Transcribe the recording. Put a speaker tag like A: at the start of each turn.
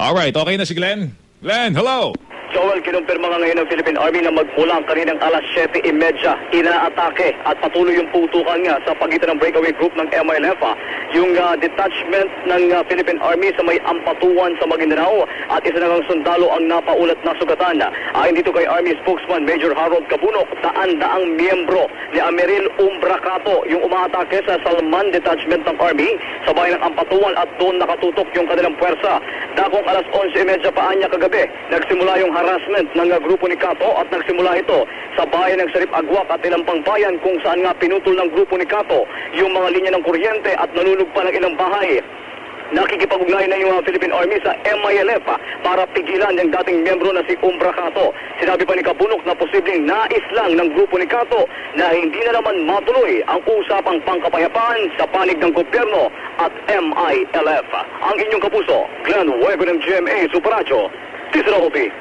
A: Alright, okay na si Glenn? Glenn, hello!
B: Joel, kinumpirma nga ngayon ng Philippine Army na magmula ang kaninang alas 7:30, inaatake at patuloy yung putukan nga sa pagitan ng breakaway group ng MILF, yung detachment ng Philippine Army sa may Ampatuan sa Maguindanao at isa na ngang sundalo ang napaulat na sugatan. Ayon dito kay Army spokesman Major Harold Cabunok, daan-daang miyembro ni Ameril Umbracato yung umaatake sa Salman Detachment ng Army sa bayan ng Ampatuan at doon nakatutok yung kanilang puwersa. Dakong alas 11:30 paanya kagabi, nagsimula yung harassment ng grupo ni Cato at nagsimula ito sa bayan ng Sarip Agwak at ilang pang bayan kung saan nga pinutol ng grupo ni Cato yung mga linya ng kuryente at nalulog pa ng ilang bahay. Nakikipag-ugnayan na yung Philippine Army sa MILF para pigilan yung dating miyembro na si Umbracato. Sinabi pa ni Cabunok na posibleng nais lang ng grupo ni Cato na hindi na naman matuloy ang usapang pangkapayapaan sa panig ng gobyerno at MILF. Ang inyong kapuso, Glenn Huego ng GMA Super Radio, Tisropi.